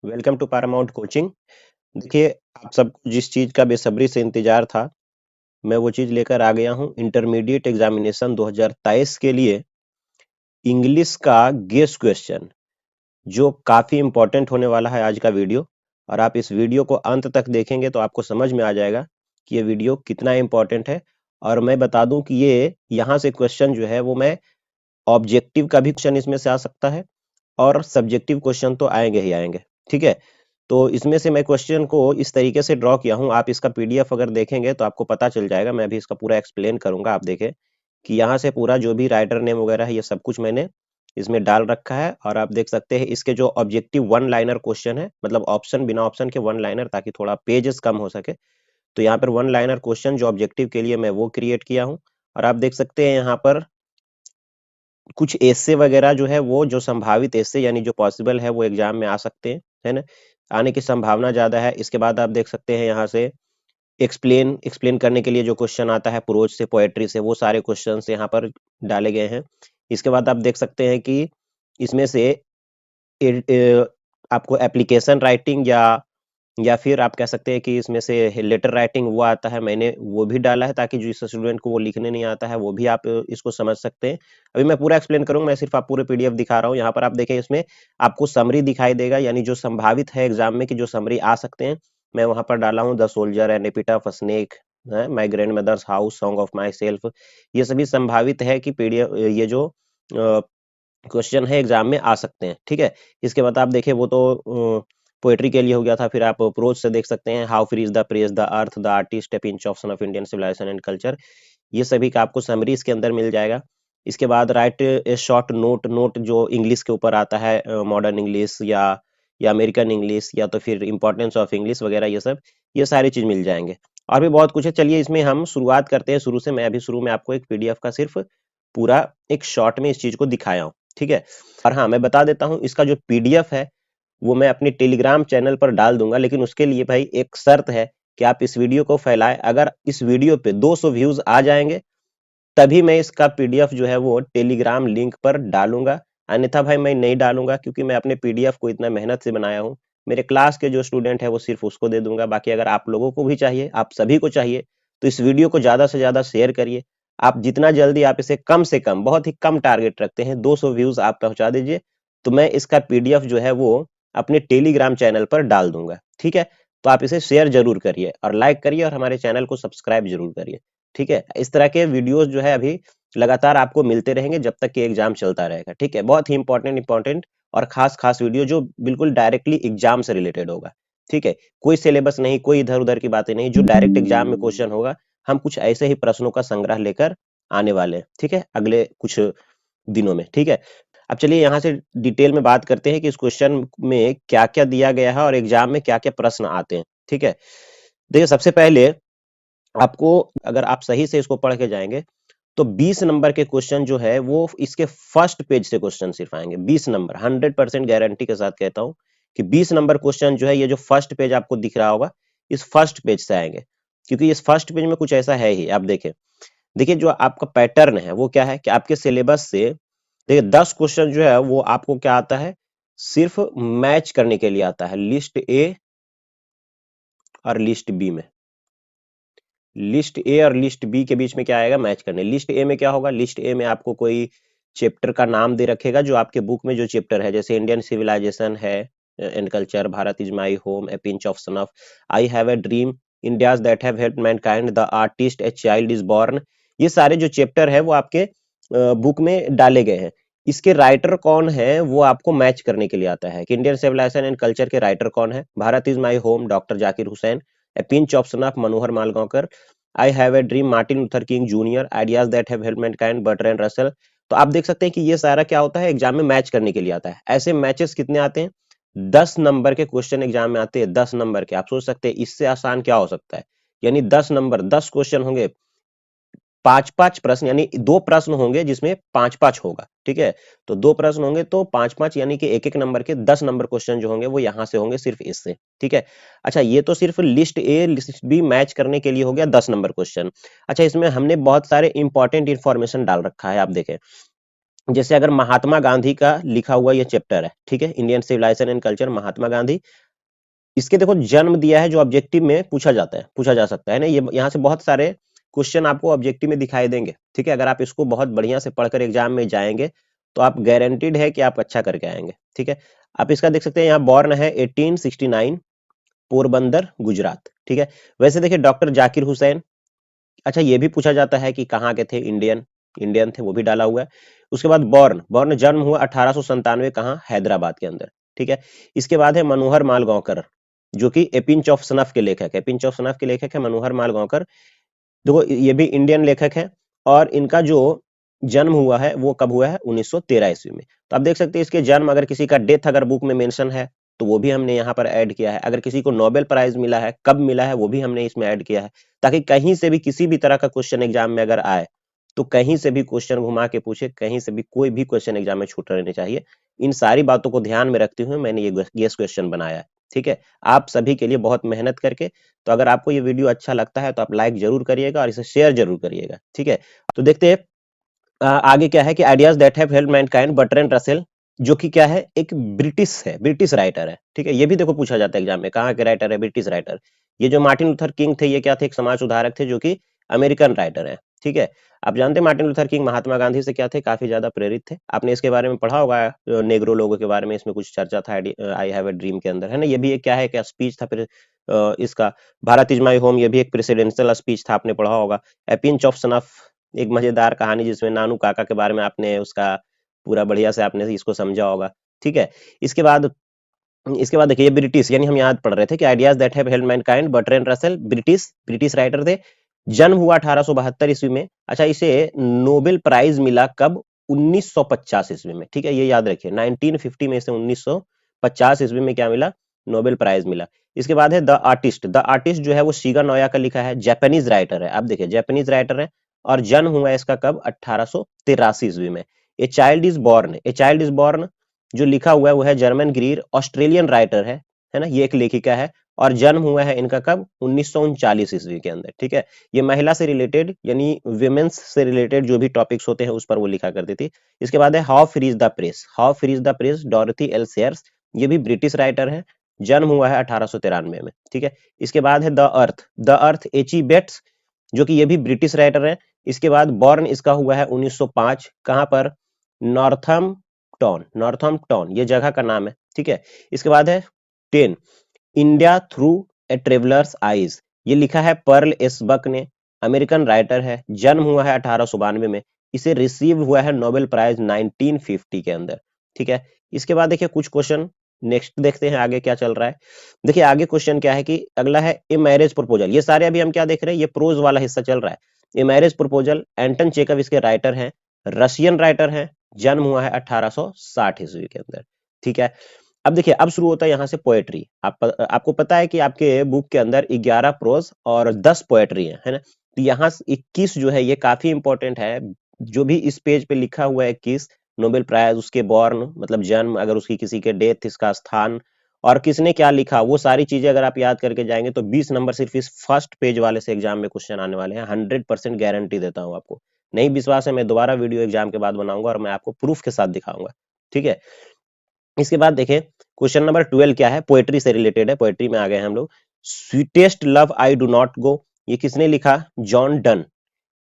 Welcome to Paramount coaching. देखिए, आप सबको जिस चीज़ का बेसब्री से इंतजार था, मैं वो चीज़ लेकर आ गया हूँ। इंटरमीडिएट एग्जामिनेशन 2023 के लिए इंग्लिश का गेस क्वेश्चन, जो काफ़ी इंपॉर्टेंट होने वाला है आज का वीडियो। और आप इस वीडियो को अंत तक देखेंगे तो आपको समझ में आ जाएगा कि ये वीडियो कितना इंपॉर्टेंट है। और मैं बता दूं कि ये यहाँ से क्वेश्चन जो है वो मैं ऑब्जेक्टिव का भी क्वेश्चन इसमें से आ सकता है और सब्जेक्टिव क्वेश्चन तो आएंगे ही आएंगे। ठीक है, तो इसमें से मैं क्वेश्चन को इस तरीके से ड्रॉ किया हूं। आप इसका पीडीएफ अगर देखेंगे तो आपको पता चल जाएगा। मैं भी इसका पूरा एक्सप्लेन करूंगा। आप देखें कि यहाँ से पूरा जो भी राइटर नेम वगैरह है ये सब कुछ मैंने इसमें डाल रखा है। और आप देख सकते हैं इसके जो ऑब्जेक्टिव वन लाइनर क्वेश्चन है, मतलब ऑप्शन बिना ऑप्शन के वन लाइनर, ताकि थोड़ा पेजेस कम हो सके। तो यहाँ पर वन लाइनर क्वेश्चन जो ऑब्जेक्टिव के लिए मैं वो क्रिएट किया हूँ। और आप देख सकते हैं यहाँ पर कुछ एसे वगैरह जो है वो जो संभावित एसे यानी जो पॉसिबल है वो एग्जाम में आ सकते हैं, है ना, आने की संभावना ज्यादा है। इसके बाद आप देख सकते हैं यहाँ से एक्सप्लेन एक्सप्लेन करने के लिए जो क्वेश्चन आता है प्रोज से, पोएट्री से, वो सारे क्वेश्चंस यहाँ पर डाले गए हैं। इसके बाद आप देख सकते हैं कि इसमें से आपको एप्लीकेशन राइटिंग या फिर आप कह सकते हैं कि इसमें से लेटर राइटिंग वो आता है, मैंने वो भी डाला है ताकि जो इस स्टूडेंट को वो लिखने नहीं आता है वो भी आप इसको समझ सकते हैं। अभी मैं पूरा एक्सप्लेन करूंगा, मैं सिर्फ आप पूरे पीडीएफ दिखा रहा हूँ। यहाँ पर आप देखें, इसमें आपको समरी दिखाई देगा, यानी जो संभावित है एग्जाम में कि जो समरी आ सकते हैं। मैं वहां पर डाला हूँ the soldier and epitaph of snake, my grandmother's house, song of myself. ये सभी संभावित है कि पीडीएफ ये जो क्वेश्चन है एग्जाम में आ सकते हैं। ठीक है, इसके बाद आप देखें वो तो पोएट्री के लिए हो गया था। फिर आप प्रोज से देख सकते हैं how free is the press, the earth, the artist, a pinch of snuff of Indian civilisation and culture. ये सभी का आपको समरी इसके अंदर मिल जाएगा। इसके बाद राइट ए शॉर्ट नोट, नोट जो इंग्लिश के ऊपर आता है, मॉडर्न इंग्लिश या अमेरिकन इंग्लिश, या तो फिर इंपॉर्टेंस ऑफ इंग्लिश वगैरह, ये सारी चीज मिल जाएंगे। और भी बहुत कुछ है। चलिए इसमें हम शुरुआत करते हैं शुरू से। मैं अभी शुरू में आपको एक पीडीएफ का सिर्फ पूरा एक शॉर्ट में इस चीज को दिखाया हूँ। ठीक है, और हाँ मैं बता देता हूँ, इसका जो पीडीएफ है वो मैं अपने टेलीग्राम चैनल पर डाल दूंगा। लेकिन उसके लिए भाई एक शर्त है कि आप इस वीडियो को फैलाएं। अगर इस वीडियो पे 200 व्यूज आ जाएंगे तभी मैं इसका पीडीएफ जो है वो टेलीग्राम लिंक पर डालूंगा, अन्यथा भाई मैं नहीं डालूंगा, क्योंकि मैं अपने पीडीएफ को इतना मेहनत से बनाया हूँ। मेरे क्लास के जो स्टूडेंट है वो सिर्फ उसको दे दूंगा। बाकी अगर आप लोगों को भी चाहिए, आप सभी को चाहिए, तो इस वीडियो को ज्यादा से ज्यादा शेयर करिए। आप जितना जल्दी आप इसे कम से कम, बहुत ही कम टारगेट रखते हैं, 200 व्यूज आप पहुंचा दीजिए, तो मैं इसका पीडीएफ जो है वो अपने टेलीग्राम चैनल पर डाल दूंगा। ठीक है, तो आप इसे शेयर जरूर करिए और लाइक करिए और हमारे चैनल को सब्सक्राइब जरूर करिए। ठीक है, इस तरह के वीडियोस जो है अभी लगातार आपको मिलते रहेंगे जब तक कि एग्जाम चलता रहेगा। ठीक है, बहुत ही इंपॉर्टेंट और खास खास वीडियो जो बिल्कुल डायरेक्टली एग्जाम से रिलेटेड होगा। ठीक है, कोई सिलेबस नहीं, कोई इधर उधर की बातें नहीं, जो डायरेक्ट एग्जाम में क्वेश्चन होगा। हम कुछ ऐसे ही प्रश्नों का संग्रह लेकर आने वाले हैं, ठीक है, अगले कुछ दिनों में। ठीक है, अब चलिए यहाँ से डिटेल में बात करते हैं कि इस क्वेश्चन में क्या क्या दिया गया है और एग्जाम में क्या क्या प्रश्न आते हैं। ठीक है, देखिए सबसे पहले आपको, अगर आप सही से इसको पढ़ के जाएंगे तो 20 नंबर के क्वेश्चन जो है वो इसके फर्स्ट पेज से क्वेश्चन सिर्फ आएंगे। 20 नंबर, 100% गारंटी के साथ कहता हूं कि 20 नंबर क्वेश्चन जो है, ये जो फर्स्ट पेज आपको दिख रहा होगा, इस फर्स्ट पेज से आएंगे। क्योंकि इस फर्स्ट पेज में कुछ ऐसा है ही। आप देखें, देखिए जो आपका पैटर्न है वो क्या है कि आपके सिलेबस से देखिए 10 क्वेश्चन जो है वो आपको क्या आता है, सिर्फ मैच करने के लिए आता है लिस्ट ए और लिस्ट बी में। लिस्ट ए और लिस्ट बी के बीच में क्या आएगा, मैच करने। लिस्ट ए में क्या होगा, लिस्ट ए में आपको कोई चैप्टर का नाम दे रखेगा, जो आपके बुक में जो चैप्टर है, जैसे इंडियन सिविलाइजेशन है and culture, Bharat is my home, A pinch of snuff of, I have a dream, India's that have helped Mankind, the artist, a child is born. ये सारे जो चैप्टर है वो आपके बुक में डाले गए हैं। इसके राइटर कौन है वो आपको मैच करने के लिए आता है कि इंडियन सिविलाइजेशन एंड कल्चर के राइटर कौन है। Bharat is my home, doctor Zakir Hussain, A pinch of snuff of, Manohar Malgaonkar, I have a dream, Martin Luther king junior, ideas that have helped Mankind, Bertrand Russell. तो आप देख सकते हैं कि ये सारा क्या होता है, एग्जाम में मैच करने के लिए आता है। ऐसे मैचेस कितने आते हैं, 10 नंबर के क्वेश्चन एग्जाम में आते हैं, 10 नंबर के। आप सोच सकते हैं इससे आसान क्या हो सकता है। यानी 10 नंबर, 10 क्वेश्चन होंगे, 5-5 प्रश्न, यानी 2 प्रश्न होंगे जिसमें 5-5 होगा। ठीक है, तो 2 प्रश्न होंगे तो 5-5, यानी कि एक एक नंबर के 10 नंबर क्वेश्चन जो होंगे वो यहां से होंगे, सिर्फ इससे। ठीक है, अच्छा ये तो सिर्फ list A list B match करने के लिए हो गया 10 नंबर क्वेश्चन। अच्छा, इसमें हमने बहुत सारे इंपॉर्टेंट इंफॉर्मेशन डाल रखा है। आप देखें, जैसे अगर महात्मा गांधी का लिखा हुआ ये चैप्टर है, ठीक है, Indian civilisation and culture, Mahatma Gandhi, इसके देखो जन्म दिया है जो ऑब्जेक्टिव में पूछा जाता है, पूछा जा सकता है ना, ये यहाँ से बहुत सारे क्वेश्चन आपको ऑब्जेक्टिव में दिखाई देंगे, ठीक है, अगर आप इसको बहुत बढ़िया से पढ़कर एग्जाम में जाएंगे तो आप गारंटीड है कि आप अच्छा करके आएंगे, ठीक है। आप इसका देख सकते हैं, यहाँ बॉर्न है 1869, पोरबंदर, गुजरात, ठीक है। वैसे देखिए डॉक्टर जाकिर हुसैन, अच्छा ये भी पूछा जाता है कि कहाँ के थे, इंडियन, इंडियन थे, वो भी डाला हुआ है। उसके बाद बॉर्न, बॉर्न जन्म हुआ 1897 कहाँ, हैदराबाद के अंदर, ठीक है। इसके बाद है मनोहर माल गांवकर, जो कि ए पिंच ऑफ सनफ के लेखक है, पिंच ऑफ सनफ के लेखक है मनोहर माल गांवकर। देखो ये भी इंडियन लेखक है, और इनका जो जन्म हुआ है वो कब हुआ है, 1913 ईस्वी में। तो आप देख सकते हैं इसके जन्म, अगर किसी का डेथ अगर बुक में मेंशन है तो वो भी हमने यहाँ पर ऐड किया है, अगर किसी को नोबेल प्राइज मिला है, कब मिला है, वो भी हमने इसमें ऐड किया है, ताकि कहीं से भी किसी भी तरह का क्वेश्चन एग्जाम में अगर आए तो कहीं से भी क्वेश्चन घुमा के पूछे, कहीं से भी कोई भी क्वेश्चन एग्जाम में छूट रहने चाहिए। इन सारी बातों को ध्यान में रखते हुए मैंने ये गेस क्वेश्चन बनाया है, ठीक है, आप सभी के लिए बहुत मेहनत करके। तो अगर आपको ये वीडियो अच्छा लगता है तो आप लाइक जरूर करिएगा और इसे शेयर जरूर करिएगा, ठीक है। तो देखते हैं आगे क्या है कि ideas that have helped Mankind, Bertrand Russell, जो कि क्या है, एक ब्रिटिश है, ब्रिटिश राइटर है, ठीक है, ये भी देखो पूछा जाता है एग्जाम में, कहाँ के राइटर है, ब्रिटिश राइटर। ये जो मार्टिन लूथर किंग थे, ये क्या थे, एक समाज सुधारक थे, जो कि अमेरिकन राइटर है, ठीक है। आप जानते हैं Martin Luther king Mahatma Gandhi से क्या थे, काफी ज्यादा प्रेरित थे, आपने इसके बारे में पढ़ा होगा, नेग्रो लोगों के बारे में इसमें कुछ चर्चा था, आई हैव ए ड्रीम के अंदर, है ना। ये भी एक क्या है, क्या स्पीच था, फिर इसका भारत इज माई होम, ये भी एक प्रेसिडेंशियल स्पीच था, आपने पढ़ा होगा। ए पिंच ऑफ सनफ, एक मजेदार कहानी जिसमें नानू काका के बारे में आपने उसका पूरा बढ़िया से आपने इसको समझा होगा, ठीक है। इसके बाद देखिए ब्रिटिश, यानी हम याद पढ़ रहे थे कि ideas that have helped Mankind, Bertrand Russell, British, British writer थे, जन्म हुआ 1872 ईस्वी में। अच्छा इसे नोबेल प्राइज मिला कब, 1950 ईस्वी में, ठीक है, ये याद रखिए, 1950 में से 1950 ईस्वी में क्या मिला, नोबेल प्राइज मिला। इसके बाद है द आर्टिस्ट, द आर्टिस्ट जो है वो शिगा नोया का लिखा है, जापानीज राइटर है, आप देखिए जापानीज राइटर है, और जन्म हुआ इसका कब, 1883 ईस्वी में। A child is born, a child is born जो लिखा हुआ है वो है जर्मन ग्रीर, ऑस्ट्रेलियन राइटर है ना, ये एक लेखिका है, और जन्म हुआ है इनका कब, 1939 ईस्वी के अंदर, ठीक है। ये महिला से रिलेटेड यानी विमेंस से रिलेटेड जो भी टॉपिक्स होते हैं उस पर वो लिखा करती थी। इसके बाद है how free is the press, how free is the press, Dorothy L shares, ये भी ब्रिटिश राइटर है, जन्म हुआ है 1893 में, ठीक है। इसके बाद है द अर्थ एची बेट्स, जो कि ये भी ब्रिटिश राइटर है। इसके बाद बॉर्न इसका हुआ है 1905, कहां पर, नॉर्थम टॉन, नॉर्थम टॉन ये जगह का नाम है, ठीक है। इसके बाद है 10, India through a travellers eyes, ये लिखा है पर्ल एस बक ने, अमेरिकन राइटर है, जन्म हुआ है 1892 में, इसे रिसीव हुआ है नोबेल प्राइज 1950 के अंदर, ठीक है। इसके बाद देखिए कुछ क्वेश्चन नेक्स्ट देखते हैं आगे क्या चल रहा है। देखिए आगे क्वेश्चन क्या है कि अगला है ए मैरिज प्रपोजल, ये सारे अभी हम क्या देख रहे हैं, ये प्रोज वाला हिस्सा चल रहा है। ए मैरिज प्रपोजल, एंटन चेकव इसके राइटर हैं, रशियन राइटर हैं, जन्म हुआ है 1860 ईस्वी के अंदर, ठीक है। अब देखिए अब शुरू होता है यहाँ से पोएट्री, आपको पता है कि आपके बुक के अंदर 11 प्रोज और 10 पोएट्री है ना। तो यहाँ 21 जो है ये काफी इंपॉर्टेंट है, जो भी इस पेज पे लिखा हुआ है 21, नोबेल प्राइज, उसके बॉर्न मतलब जन्म, अगर उसकी किसी के डेथ, इसका स्थान, और किसने क्या लिखा, वो सारी चीजें अगर आप याद करके जाएंगे तो 20 नंबर सिर्फ इस फर्स्ट पेज वाले से एग्जाम में क्वेश्चन आने वाले हैं, 100% गारंटी देता हूँ आपको। नहीं विश्वास है, मैं दोबारा वीडियो एग्जाम के बाद बनाऊंगा और मैं आपको प्रूफ के साथ दिखाऊंगा, ठीक है। इसके बाद देखिए क्वेश्चन नंबर 12 क्या है, पोएट्री से रिलेटेड है, पोएट्री में आ गए हम लोग। Sweetest love I do not go, ये किसने लिखा, जॉन डन,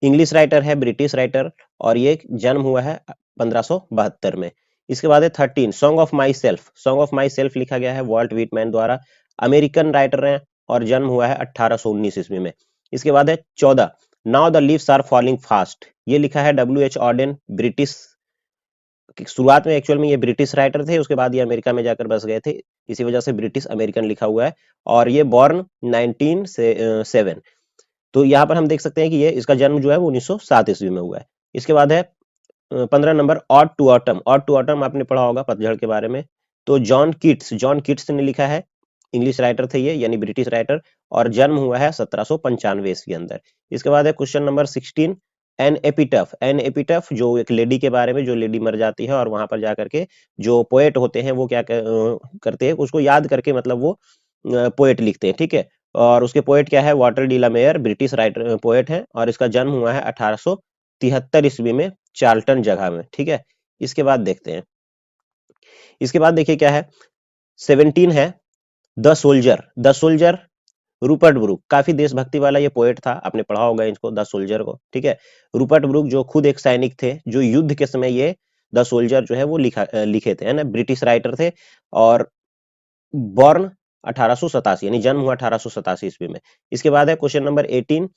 इंग्लिश राइटर है, ब्रिटिश राइटर, और ये जन्म हुआ है 1572 में। इसके बाद है 13, song of my self, song of my self लिखा गया है वॉल्ट व्हिटमैन द्वारा, अमेरिकन राइटर है, और जन्म हुआ है 1819 ईस्वी में। इसके बाद है 14, now the leaves are falling fast, ये लिखा है डब्ल्यू एच ऑर्डेन, ब्रिटिश, शुरुआत में एक्चुअल में ये ब्रिटिश राइटर थे, उसके बाद ये अमेरिका में जाकर बस गए थे, इसी वजह से ब्रिटिश अमेरिकन लिखा हुआ है, और ये बॉर्न 1907। तो यहाँ पर हम देख सकते हैं कि ये इसका जन्म जो है वो 1907 ईस्वी में हुआ है। इसके बाद है 15 number, ode to autumn, ode to autumn आपने पढ़ा होगा पतझड़ के बारे में। तो जॉन कीट्स, जॉन कीट्स ने लिखा है, इंग्लिश राइटर थे ये यानी ब्रिटिश राइटर, और जन्म हुआ है 1795 ईस्वी के अंदर। इसके बाद है क्वेश्चन नंबर 16, एन एपिटफ, एन एपिटफ जो एक लेडी के बारे में, जो लेडी मर जाती है और वहां पर जाकर के जो पोएट होते हैं वो क्या करते हैं, उसको याद करके मतलब वो पोएट लिखते हैं, ठीक है। और उसके पोएट क्या है, Walter de la Mare, British writer poet है, और इसका जन्म हुआ है 1873 ईस्वी में, चार्ल्टन जगह में, ठीक है। इसके बाद देखते हैं, इसके बाद देखिए क्या है, 17 है द सोल्जर रूपर्ट ब्रूक, काफी देशभक्ति वाला ये पोएट था, आपने पढ़ा होगा इसको, द सोल्जर को, ठीक है। रूपर्ट ब्रूक जो खुद एक सैनिक थे, जो युद्ध के समय ये द सोल्जर जो है वो लिखे थे, है ना, ब्रिटिश राइटर थे, और बॉर्न 1887, यानी जन्म हुआ 1887 ईस्वी में। इसके बाद है क्वेश्चन नंबर 18,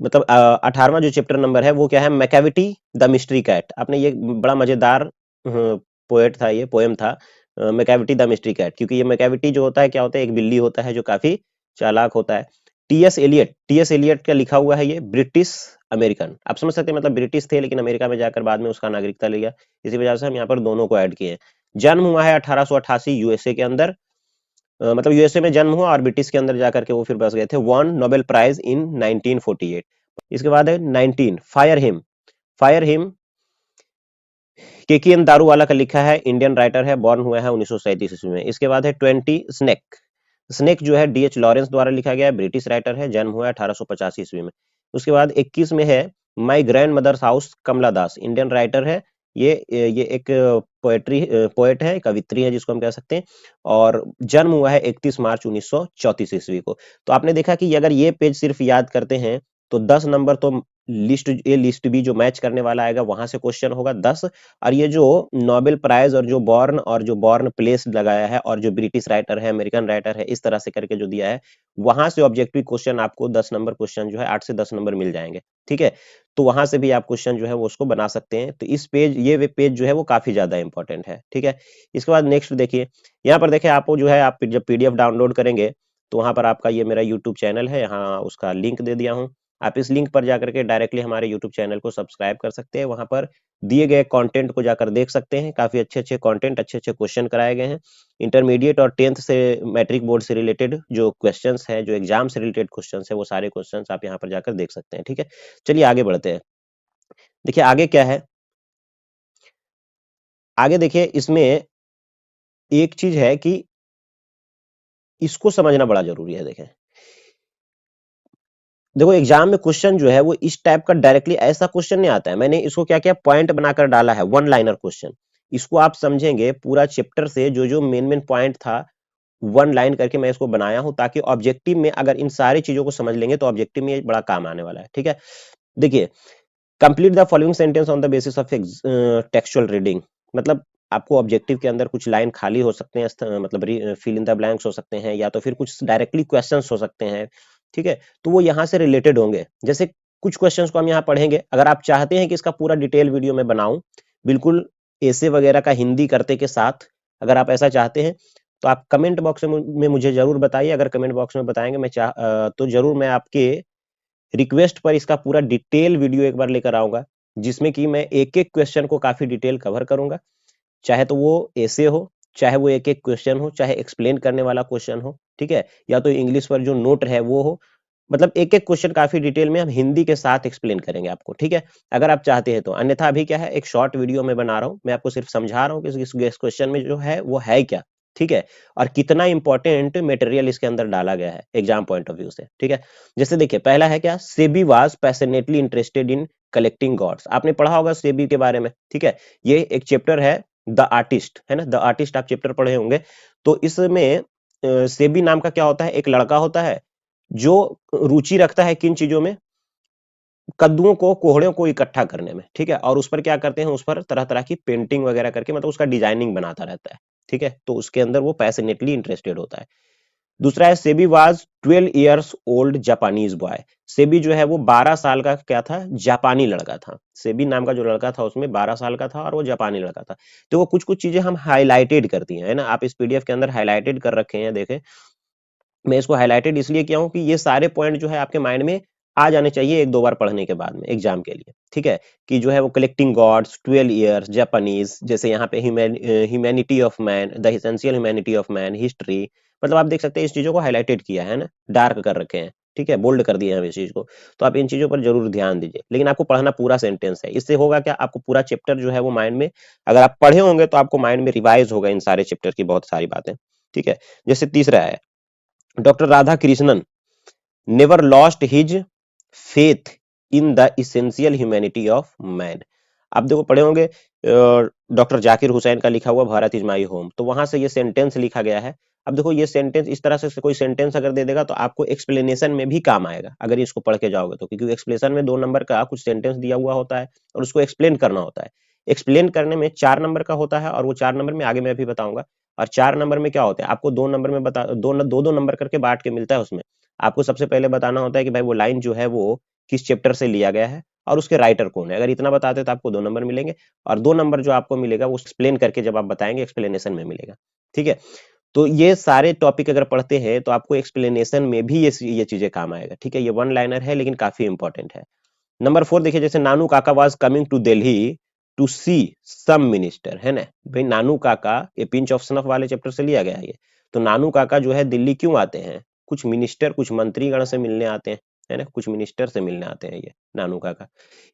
मतलब 18वां जो चैप्टर नंबर है वो क्या है, मैकेविटी द मिस्ट्री कैट। आपने ये बड़ा मजेदार पोएट था, ये पोएम था, मैकेविटी द मिस्ट्री कैट, क्योंकि ये मैकेविटी जो होता है क्या होता है, एक बिल्ली होता है जो काफी चालाक होता है। टीएस एलियट का लिखा हुआ है ये, ब्रिटिश अमेरिकन, आप समझ सकते हैं, मतलब ब्रिटिश थे लेकिन अमेरिका में जाकर बाद में उसका नागरिकता लिया, इसी वजह से हम यहाँ पर दोनों को ऐड किए हैं। जन्म हुआ है 1888 यूएसए के अंदर, मतलब यूएसए में जन्म हुआ और ब्रिटिश के अंदर जाकर के वो फिर बस गए थे। Won Nobel prize in 1948। इसके बाद है 19 फायर हिम केकीएन दारूवाला का लिखा है, इंडियन राइटर है, बॉर्न हुआ है 1937 ईस्वी में। इसके बाद है 20 स्नेक जो है डीएच लॉरेंस द्वारा लिखा गया है, ब्रिटिश राइटर है, जन्म हुआ है 1885 ईस्वी में। उसके बाद 21 में है my grandmother's house, Kamala Das, Indian writer है, ये एक पोएट है, कवित्री है जिसको हम कह सकते हैं, और जन्म हुआ है 31 मार्च 1934 ईस्वी को। तो आपने देखा कि अगर ये पेज सिर्फ याद करते हैं तो 10 नंबर तो लिस्ट भी जो मैच करने वाला आएगा वहां से क्वेश्चन होगा 10, और ये जो नोबेल प्राइज और जो बॉर्न प्लेस लगाया है और जो ब्रिटिश राइटर है, अमेरिकन राइटर है, इस तरह से करके जो दिया है, वहां से ऑब्जेक्टिव क्वेश्चन आपको 10 नंबर क्वेश्चन जो है 8 से 10 नंबर मिल जाएंगे, ठीक है। तो वहां से भी आप क्वेश्चन जो है वो उसको बना सकते हैं। तो इस पेज, ये पेज जो है वो काफी ज्यादा इंपॉर्टेंट है, ठीक है। इसके बाद नेक्स्ट देखिए, यहाँ पर देखिए आपको जो है, आप जब पीडीएफ डाउनलोड करेंगे तो वहां पर आपका ये मेरा यूट्यूब चैनल है, यहाँ उसका लिंक दे दिया हूँ, आप इस लिंक पर जाकर के डायरेक्टली हमारे यूट्यूब चैनल को सब्सक्राइब कर सकते हैं। वहां पर दिए गए कंटेंट को जाकर देख सकते हैं, काफी अच्छे अच्छे कंटेंट, अच्छे अच्छे क्वेश्चन कराए गए हैं। इंटरमीडिएट और 10th से मैट्रिक बोर्ड से रिलेटेड जो क्वेश्चंस हैं, जो एग्जाम से रिलेटेड क्वेश्चंस है, वो सारे क्वेश्चंस आप यहाँ पर जाकर देख सकते हैं, ठीक है। चलिए आगे बढ़ते हैं। देखिए आगे क्या है, आगे देखिए इसमें एक चीज है कि इसको समझना बड़ा जरूरी है। देखें, देखो एग्जाम में क्वेश्चन जो है वो इस टाइप का डायरेक्टली ऐसा क्वेश्चन नहीं आता है, मैंने इसको क्या किया, पॉइंट बनाकर डाला है, वन लाइनर क्वेश्चन। इसको आप समझेंगे पूरा चैप्टर से, जो जो मेन मेन पॉइंट था वन लाइन करके मैं इसको बनाया हूं, ताकि ऑब्जेक्टिव में अगर इन सारी चीजों को समझ लेंगे तो ऑब्जेक्टिव में ये बड़ा काम आने वाला है, ठीक है। देखिए, complete the following sentence on the basis of textual reading, मतलब आपको ऑब्जेक्टिव के अंदर कुछ लाइन खाली हो सकते हैं, मतलब फिल इन द ब्लैंक्स हो सकते हैं, या तो फिर कुछ डायरेक्टली क्वेश्चंस हो सकते हैं, ठीक है। तो वो यहाँ से रिलेटेड होंगे, जैसे कुछ क्वेश्चंस को हम यहाँ पढ़ेंगे। अगर आप चाहते हैं कि इसका पूरा डिटेल वीडियो में बनाऊं, बिल्कुल ऐसे वगैरह का हिंदी करते के साथ, अगर आप ऐसा चाहते हैं तो आप कमेंट बॉक्स में मुझे जरूर बताइए। अगर कमेंट बॉक्स में बताएंगे तो जरूर मैं आपके रिक्वेस्ट पर इसका पूरा डिटेल वीडियो एक बार लेकर आऊंगा, जिसमें कि मैं एक एक क्वेश्चन को काफी डिटेल कवर करूंगा, चाहे तो वो ऐसे हो, चाहे वो एक एक क्वेश्चन हो, चाहे एक्सप्लेन करने वाला क्वेश्चन हो, ठीक है, या तो इंग्लिश पर जो नोट है वो हो, मतलब एक एक क्वेश्चन काफी डिटेल में हम हिंदी के साथ एक्सप्लेन करेंगे आपको, ठीक है, अगर आप चाहते हैं तो। अन्यथा अभी क्या है, एक शॉर्ट वीडियो में बना रहा हूं, मैं आपको सिर्फ समझा रहा हूँ कि इस क्वेश्चन में जो है वो है क्या, ठीक है, और कितना इंपॉर्टेंट मटेरियल इसके अंदर डाला गया है एग्जाम पॉइंट ऑफ व्यू से, ठीक है। जैसे देखिए, पहला है क्या, Sebi was passionately interested in collecting gods, आपने पढ़ा होगा सेबी के बारे में, ठीक है। ये एक चैप्टर है द आर्टिस्ट, है ना, द आर्टिस्ट आप चैप्टर पढ़े होंगे। तो इसमें सेबी नाम का क्या होता है, एक लड़का होता है जो रुचि रखता है किन चीजों में, कद्दुओं को, कोहड़ों को इकट्ठा करने में, ठीक है, और उस पर क्या करते हैं, उस पर तरह तरह की पेंटिंग वगैरह करके, मतलब उसका डिजाइनिंग बनाता रहता है, ठीक है। तो उसके अंदर वो पैशनेटली इंटरेस्टेड होता है। दूसरा है SEBI was 12 years old Japanese boy, SEBI जो है वो 12 साल का क्या था, जापानी लड़का था। सेबी नाम का जो लड़का था उसमें 12 साल का था और वो जापानी लड़का था। तो वो कुछ कुछ चीजें हम हाईलाइटेड करती हैं, है ना, आप इस पीडीएफ के अंदर हाईलाइटेड कर रखे हैं, देखें। मैं इसको हाईलाइटेड इसलिए किया हूं कि ये सारे पॉइंट जो है आपके माइंड में आ जाने चाहिए एक दो बार पढ़ने के बाद में एग्जाम के लिए, ठीक है। कि जो है वो कलेक्टिंग गॉड्स, 12 इयर्स, जापानीज, जैसे यहाँ पे humanity of man, the essential humanity of man, history, मतलब आप देख सकते हैं इस चीजों को हाईलाइटेड किया है ना, डार्क कर रखे हैं, ठीक है, बोल्ड कर दिया है इस चीज को। तो आप इन चीजों पर जरूर ध्यान दीजिए, लेकिन आपको पढ़ना पूरा सेंटेंस है। इससे होगा क्या, आपको पूरा चैप्टर जो है वो माइंड में, अगर आप पढ़े होंगे तो आपको माइंड में रिवाइज होगा इन सारे चैप्टर की बहुत सारी बातें, ठीक है। जैसे तीसरा है, doctor Radha Krishnan never lost his faith in the essential humanity of man. आप देखो पढ़े होंगे, डॉक्टर जाकिर हुसैन का लिखा हुआ भारत इज माई होम, तो वहां से ये सेंटेंस लिखा गया है। अब देखो ये सेंटेंस इस तरह से कोई सेंटेंस अगर दे देगा तो आपको एक्सप्लेनेशन में भी काम आएगा अगर इसको पढ़ के जाओगे तो, क्योंकि एक्सप्लेनेशन में 2 नंबर का कुछ सेंटेंस दिया हुआ होता है और उसको एक्सप्लेन करना होता है। एक्सप्लेन करने में 4 नंबर का होता है और वो 4 नंबर में आगे मैं भी बताऊंगा। और 4 नंबर में क्या होता है, आपको 2 नंबर में बता दो नंबर करके बांट के मिलता है उसमें। आपको सबसे पहले बताना होता है कि भाई वो लाइन जो है वो किस चैप्टर से लिया गया है और उसके राइटर कौन है। अगर इतना बताते तो आपको 2 नंबर मिलेंगे, और 2 नंबर जो आपको मिलेगा वो एक्सप्लेन करके जब आप बताएंगे एक्सप्लेनेशन में मिलेगा। ठीक है, तो ये सारे टॉपिक अगर पढ़ते हैं तो आपको एक्सप्लेनेशन में भी ये चीजें काम आएगा। ठीक है, ये वन लाइनर है लेकिन काफी इंपॉर्टेंट है। नंबर 4 देखिए, जैसे Nanu Kaka was coming to Delhi to see some minister, है ना। भाई नानू काका, ये पिंच ऑफ सनफ वाले चैप्टर से लिया गया है ये। तो नानू काका जो है दिल्ली क्यों आते हैं, कुछ मिनिस्टर कुछ मंत्रीगण से मिलने आते हैं, है ना, कुछ मिनिस्टर से मिलने आते हैं ये नानू काका।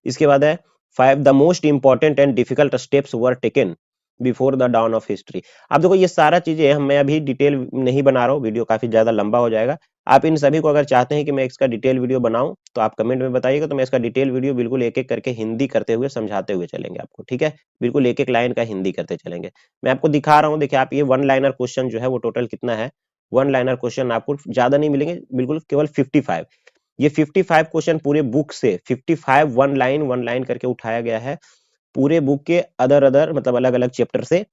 इसके बाद है 5 the most important and difficult steps were taken before the down of history. अब देखो ये सारा चीजें मैं अभी डिटेल नहीं बना रहा हूँ, वीडियो काफी ज्यादा लंबा हो जाएगा। आप इन सभी को अगर चाहते हैं कि मैं इसका डिटेल वीडियो बनाऊं तो आप कमेंट में बताइएगा, तो मैं इसका डिटेल वीडियो बिल्कुल एक एक करके हिंदी करते हुए समझाते हुए चलेंगे आपको। ठीक है, बिल्कुल एक एक लाइन का हिंदी करते चलेंगे। मैं आपको दिखा रहा हूँ, देखिए आप ये वन लाइनर क्वेश्चन जो है वो टोटल कितना है, वन लाइनर क्वेश्चन आपको ज्यादा नहीं मिलेंगे, बिल्कुल केवल 55। ये 55 क्वेश्चन पूरे बुक से 55 वन लाइन करके उठाया गया है पूरे बुक के अदर अदर मतलब अलग अलग चैप्टर से।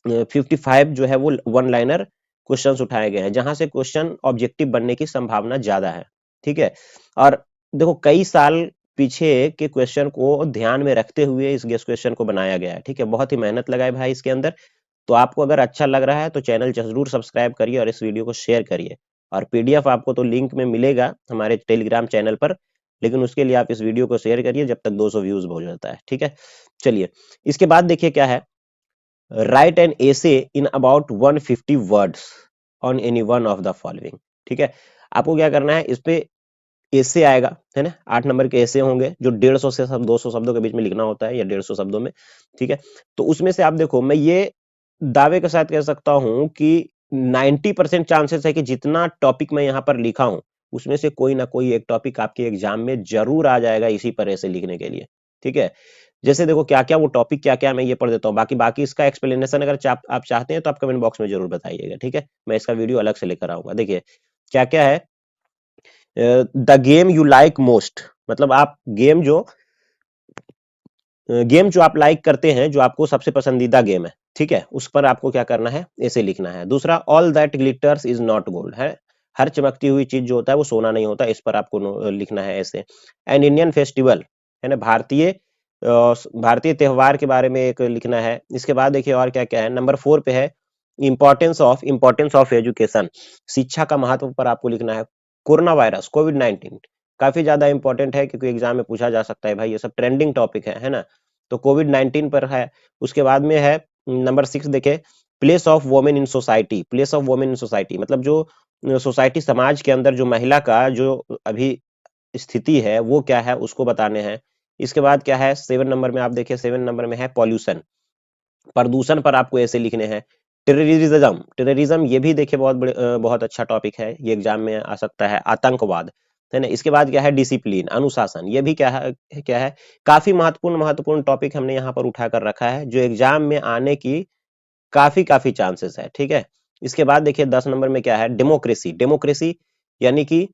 55 जो है वो वन लाइनर क्वेश्चंस उठाए गए हैं जहां से क्वेश्चन ऑब्जेक्टिव बनने की संभावना ज्यादा है। ठीक है, और देखो कई साल पीछे के क्वेश्चन को ध्यान में रखते हुए इस गेस क्वेश्चन को बनाया गया है। ठीक है, बहुत ही मेहनत लगाए भाई इसके अंदर। तो आपको अगर अच्छा लग रहा है तो चैनल जरूर सब्सक्राइब करिए और इस वीडियो को शेयर करिए। और पीडीएफ आपको तो लिंक में मिलेगा हमारे टेलीग्राम चैनल पर, लेकिन उसके लिए आप इस वीडियो को शेयर करिए जब तक 200 व्यूज हो जाता है। ठीक है, चलिए इसके बाद देखिए क्या है, right an essay in about 150 words on any one of the following. ठीक है, आपको क्या करना है, इस पे एसे आएगा, है ना, 8 नंबर के एसे होंगे जो 150 से 200 शब्दों के बीच में लिखना होता है या 150 शब्दों में। ठीक है, तो उसमें से आप देखो मैं ये दावे के साथ कह सकता हूं कि 90% चांसेस है कि जितना टॉपिक मैं यहाँ पर लिखा हूं उसमें से कोई ना कोई एक टॉपिक आपके एग्जाम में जरूर आ जाएगा इसी पर ऐसे लिखने के लिए। ठीक है, जैसे देखो क्या क्या वो टॉपिक क्या क्या मैं ये पढ़ देता हूँ, बाकी बाकी इसका एक्सप्लेनेशन अगर आप चाहते हैं तो आप कमेंट बॉक्स में जरूर बताइएगा। ठीक है, मैं इसका वीडियो अलग से लेकर आऊंगा। देखिए क्या क्या है, the game you like most, मतलब आप गेम जो आप लाइक करते हैं, जो आपको सबसे पसंदीदा गेम है, ठीक है, उस पर आपको क्या करना है, ऐसे लिखना है। दूसरा, all that glitters is not gold, है हर चमकती हुई चीज जो होता है वो सोना नहीं होता, इस पर आपको लिखना है ऐसे। एंड इंडियन फेस्टिवल, है ना, भारतीय त्योहार के बारे में एक लिखना है। इसके बाद देखिए और क्या क्या है, नंबर 4 पे है इंपॉर्टेंस ऑफ एजुकेशन, शिक्षा का महत्व पर आपको लिखना है। कोरोना वायरस कोविड-19 काफी ज्यादा इंपॉर्टेंट है क्योंकि एग्जाम में पूछा जा सकता है भाई, ये सब ट्रेंडिंग टॉपिक है ना। तो कोविड-19 पर है। उसके बाद में है नंबर 6 देखे, place of women in society, place of women in society मतलब जो सोसाइटी समाज के अंदर जो महिला का जो अभी स्थिति है वो क्या है उसको बताने हैं। इसके बाद क्या है 7 नंबर में, आप देखिए 7 नंबर में है पॉल्यूशन, प्रदूषण पर आपको ऐसे लिखने हैं। टेररिज्म ये भी देखिए बहुत अच्छा टॉपिक है, ये एग्जाम में आ सकता है। आतंकवाद, है ना। इसके बाद क्या है डिसिप्लिन, अनुशासन, ये भी क्या है काफी महत्वपूर्ण टॉपिक हमने यहाँ पर उठा कर रखा है जो एग्जाम में आने की काफी काफी चांसेस है। ठीक है, इसके बाद देखिए 10 नंबर में क्या है, डेमोक्रेसी, डेमोक्रेसी यानी कि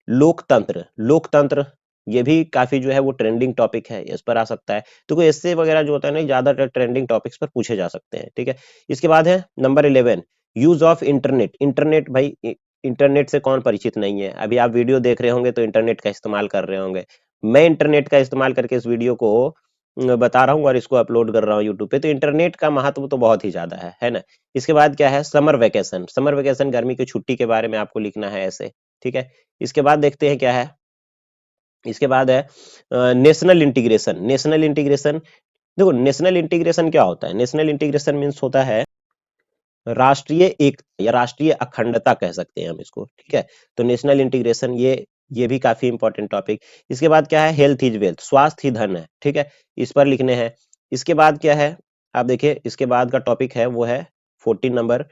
लोकतंत्र, लोकतंत्र ये भी काफी जो है वो ट्रेंडिंग टॉपिक है, इस पर आ सकता है। तो कोई ऐसे वगैरह जो होता है ना ज्यादा ट्रेंडिंग टॉपिक्स पर पूछे जा सकते हैं। ठीक है, इसके बाद है number 11, use of internet. Internet भाई इंटरनेट से कौन परिचित नहीं है, अभी आप वीडियो देख रहे होंगे तो इंटरनेट का इस्तेमाल कर रहे होंगे। मैं इंटरनेट का इस्तेमाल करके इस वीडियो को बता रहा हूँ और इसको अपलोड कर रहा हूँ यूट्यूब पे, तो इंटरनेट का महत्व तो बहुत ही ज्यादा है ना। इसके बाद क्या है समर वेकेशन, समर वेकेशन गर्मी की छुट्टी के बारे में आपको लिखना है ऐसे। ठीक है, इसके बाद देखते हैं क्या है, इसके बाद है नेशनल इंटीग्रेशन, नेशनल इंटीग्रेशन। देखो नेशनल इंटीग्रेशन क्या होता है, नेशनल इंटीग्रेशन मीन्स होता है राष्ट्रीय एक या राष्ट्रीय अखंडता कह सकते हैं हम इसको। ठीक है, तो नेशनल इंटीग्रेशन ये भी काफी इंपॉर्टेंट टॉपिक। इसके बाद क्या है हेल्थ इज वेल्थ, स्वास्थ्य ही धन है। ठीक है, इस पर लिखने हैं। इसके बाद क्या है, आप देखिए इसके बाद का टॉपिक है वो है 14 नंबर,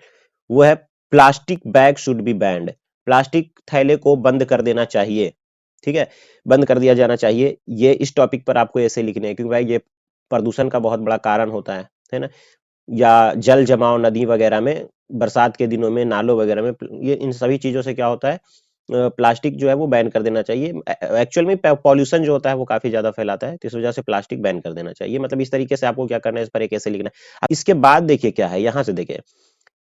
वो है plastic bag should be band, plastic थैले को बंद कर देना चाहिए। ठीक है, बंद कर दिया जाना चाहिए। ये इस टॉपिक पर आपको ऐसे लिखने हैं क्योंकि भाई ये प्रदूषण का बहुत बड़ा कारण होता है ना, या जल जमाव नदी वगैरह में, बरसात के दिनों में नालों वगैरह में, ये इन सभी चीजों से क्या होता है, प्लास्टिक जो है वो बैन कर देना चाहिए। एक्चुअल में पॉल्यूशन जो होता है वो काफी ज्यादा फैलाता है, तो इस वजह से प्लास्टिक बैन कर देना चाहिए। मतलब इस तरीके से आपको क्या करना है, इस पर एक ऐसे लिखना है। अब इसके बाद देखिए क्या है, यहां से देखिए,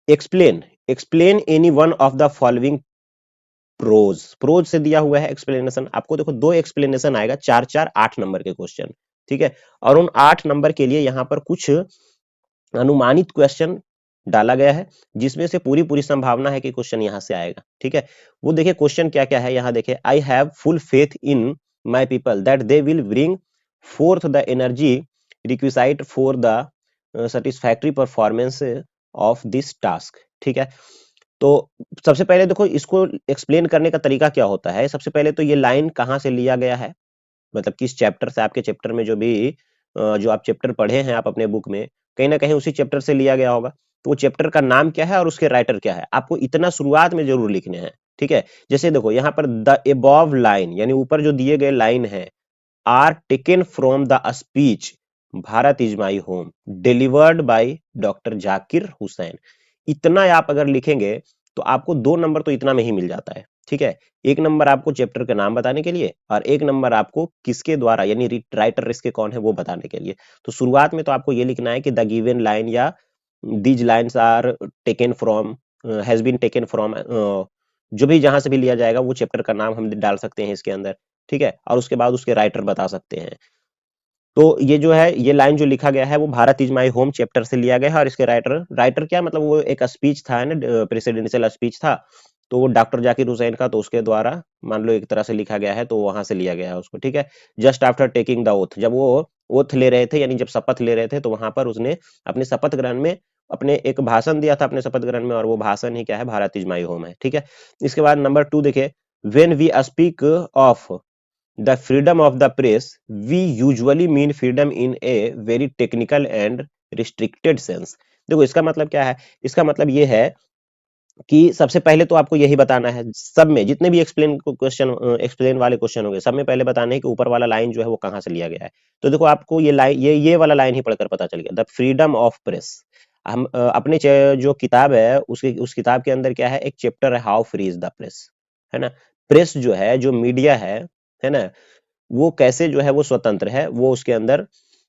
explain explain any one of the following prose. Prose से दिया हुआ है एक्सप्लेनेशन, आपको देखो दो एक्सप्लेनेशन आएगा, 4 4 8 नंबर के क्वेश्चन, ठीक है। और उन 8 नंबर के लिए यहाँ पर कुछ अनुमानित क्वेश्चन डाला गया है, जिसमें से पूरी पूरी संभावना है कि क्वेश्चन यहां से आएगा, ठीक है। वो देखिए क्वेश्चन क्या क्या है, यहाँ देखिए, I have full faith in my people that they will bring fourth the energy requisite for the satisfactory performance of this task, ठीक है। तो सबसे पहले देखो, इसको एक्सप्लेन करने का तरीका क्या होता है, सबसे पहले तो ये लाइन कहाँ से लिया गया है, मतलब किस चैप्टर से, आपके चैप्टर में जो भी जो आप चैप्टर पढ़े हैं आप अपने बुक में, कहीं ना कहीं उसी चैप्टर से लिया गया होगा। तो वो चैप्टर का नाम क्या है और उसके राइटर क्या है, आपको इतना शुरुआत में जरूर लिखने हैं, ठीक है। जैसे देखो यहाँ पर द एबव लाइन, यानी ऊपर जो दिए गए लाइन है, are taken from the speech Bharat is my home delivered by doctor Zakir Hussain. इतना आप अगर लिखेंगे तो आपको 2 नंबर तो इतना में ही मिल जाता है, ठीक है। 1 नंबर आपको चैप्टर का नाम बताने के लिए, और 1 नंबर आपको किसके द्वारा, यानी राइटर इसके कौन है वो बताने के लिए। तो शुरुआत में तो आपको ये लिखना है कि द गिवन लाइन या these lines are taken from, has been taken from, जो भी जहां से भी लिया जाएगा वो चैप्टर का नाम हम डाल सकते हैं इसके अंदर, ठीक है। और उसके बाद उसके राइटर बता सकते हैं। तो ये जो है, ये लाइन जो लिखा गया है वो Bharat is my home chapter से लिया गया है, और इसके राइटर, राइटर क्या मतलब, वो एक स्पीच था ना, प्रेसिडेंशियल स्पीच था, तो वो डॉक्टर जाकिर हुसैन का, तो उसके द्वारा मान लो एक तरह से लिखा गया है, तो वहां से लिया गया है उसको, ठीक है। Just after taking the oath, जब वो ओथ ले रहे थे, यानी जब शपथ ले रहे थे, तो वहां पर उसने अपने शपथ ग्रहण में अपने एक भाषण दिया था अपने शपथ ग्रहण में, और वो भाषण ही क्या है, भारत इज माई होम है, ठीक है। इसके बाद नंबर 2 देखिए, when we speak of the freedom of the press, we usually mean freedom in a very technical and restricted sense। देखो इसका मतलब क्या है, इसका मतलब ये है कि सबसे पहले तो आपको यही बताना है, सब में जितने भी एक्सप्लेन क्वेश्चन, एक्सप्लेन वाले क्वेश्चन होंगे, सब में पहले बताना है कि ऊपर वाला लाइन जो है वो कहाँ से लिया गया है। तो देखो आपको ये लाइन, ये वाला लाइन ही पढ़कर पता चल गया, द फ्रीडम ऑफ प्रेस। हम अपने जो किताब है, उस किताब के अंदर क्या है, एक चैप्टर है, how free is the press, है ना। प्रेस जो है, जो मीडिया है ना, वो कैसे जो है वो स्वतंत्र है, वो उसके अंदर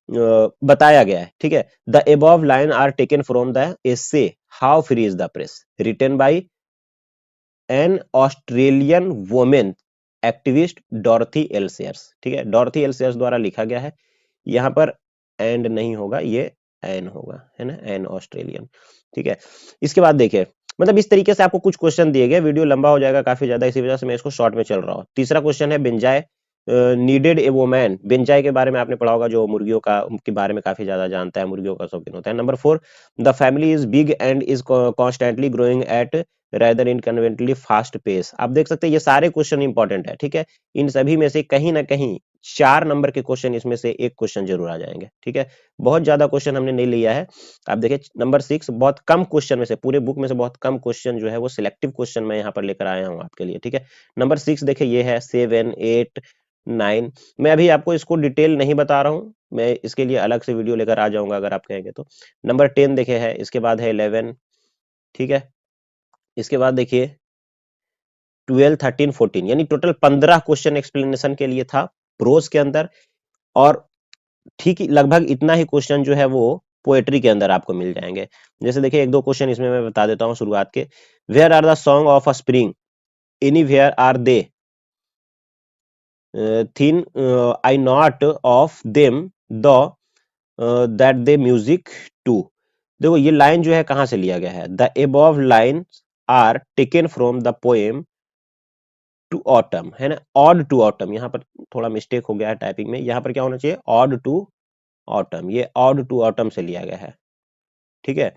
बताया गया है, ठीक है। The above line are taken from the essay how free is the press, written by an Australian women activist Dorothy L Sayers, ठीक है। डॉर्थी एल्सियर्स द्वारा लिखा गया है। यहाँ पर एंड नहीं होगा, ये एन होगा, है ना, एन ऑस्ट्रेलियन, ठीक है। इसके बाद देखिए, मतलब इस तरीके से आपको कुछ क्वेश्चन दिए गए, वीडियो लंबा हो जाएगा काफी ज्यादा, इसी वजह से मैं इसको शॉर्ट में चल रहा हूँ। तीसरा क्वेश्चन है बेंजाय नीडेड ए वोमैन। बेंजाई के बारे में आपने पढ़ा होगा, जो मुर्गियों का के बारे में काफी ज्यादा जानता है, मुर्गियों का शौकीन होता है। Number 4, the family is big and is constantly growing at rather unconventionally fast pace. आप देख सकते हैं ये सारे क्वेश्चन इंपॉर्टेंट है, ठीक है। इन सभी में से कहीं ना कहीं 4 नंबर के क्वेश्चन, इसमें से एक क्वेश्चन जरूर आ जाएंगे, ठीक है। बहुत ज्यादा क्वेश्चन हमने नहीं लिया है। आप देखिए नंबर 6, बहुत कम क्वेश्चन में से, पूरे बुक में से बहुत कम क्वेश्चन जो है वो सिलेक्टिव क्वेश्चन मैं यहाँ पर लेकर आया हूँ आपके लिए, ठीक है। नंबर 6 देखिए, ये है 7 8 9। मैं अभी आपको इसको डिटेल नहीं बता रहा हूँ, मैं इसके लिए अलग से वीडियो लेकर आ जाऊंगा अगर आप कहेंगे तो। नंबर 10 देखे है, इसके बाद है 11, ठीक है। इसके बाद देखिए 12 13 14, यानी टोटल 15 क्वेश्चन एक्सप्लेनेशन के लिए था प्रोज के अंदर, और ठीक लगभग इतना ही क्वेश्चन जो है वो पोएट्री के अंदर आपको मिल जाएंगे। जैसे देखिए एक दो क्वेश्चन इसमें मैं बता देता हूँ शुरुआत के। Where are the song of a spring, any where are they, think I not of them the that they music too. देखो ये लाइन जो है कहां से लिया गया है, the above line are taken from the poem to autumn, है ना, ऑड टू ऑटम। यहाँ पर थोड़ा मिस्टेक हो गया है टाइपिंग में, यहाँ पर क्या होना चाहिए, ऑड टू ऑटम। ये ऑड टू ऑटम से लिया गया है, ठीक है।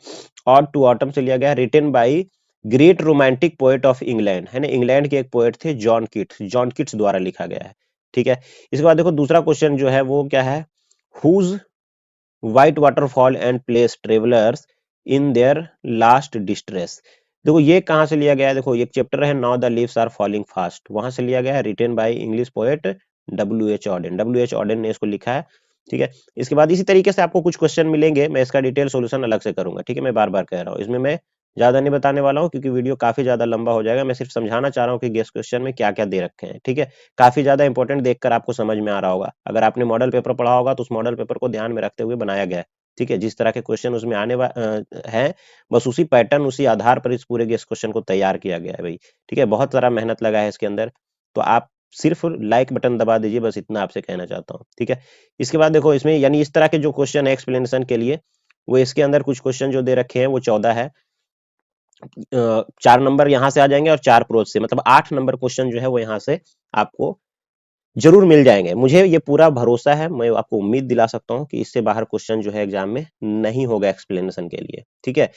ऑड टू ऑटम से लिया गया है, written by great romantic poet of England, है ना, इंग्लैंड के एक पोएट थे जॉन किट्स, जॉन किट्स द्वारा लिखा गया है, ठीक है। इसके बाद देखो दूसरा क्वेश्चन जो है वो क्या है, whose white waterfall and place travellers in their last distress. देखो ये कहां से लिया गया है, देखो एक चैप्टर है now the leaves are falling fast, वहां से लिया गया है, written by English poet W H Auden. W H Auden ने इसको लिखा है। ठीक है। इसके बाद इसी तरीके से आपको कुछ क्वेश्चन मिलेंगे, मैं इसका डिटेल सॉल्यूशन अलग से करूंगा, ठीक है। मैं बार बार कह रहा हूँ, इसमें मैं ज्यादा नहीं बताने वाला हूँ क्योंकि वीडियो काफी ज्यादा लंबा हो जाएगा। मैं सिर्फ समझाना चाह रहा हूँ कि गेस क्वेश्चन में क्या क्या दे रखे हैं, ठीक है। काफी ज्यादा इंपॉर्टेंट देखकर आपको समझ में आ रहा होगा। अगर आपने मॉडल पेपर पढ़ा होगा तो उस मॉडल पेपर को ध्यान में रखते हुए बनाया गया है, ठीक है। जिस तरह के क्वेश्चन उसमें हैं, बस उसी पैटर्न उसी आधार पर इस पूरे गेस क्वेश्चन को तैयार किया गया है भाई, ठीक है। बहुत सारा मेहनत लगा है इसके अंदर, तो आप सिर्फ लाइक बटन दबा दीजिए, बस इतना आपसे कहना चाहता हूँ, ठीक है। इसके बाद देखो इसमें यानी इस तरह के जो क्वेश्चन है एक्सप्लेनेशन के लिए, वो इसके अंदर कुछ क्वेश्चन जो दे रखे हैं वो 14 है। 4 नंबर यहाँ से आ जाएंगे और 4 प्रोज से, मतलब 8 नंबर क्वेश्चन जो है वो यहाँ से आपको जरूर मिल जाएंगे। मुझे ये पूरा भरोसा है, मैं आपको उम्मीद दिला सकता हूँ कि इससे बाहर क्वेश्चन जो है एग्जाम में नहीं होगा एक्सप्लेनेशन के लिए, ठीक है।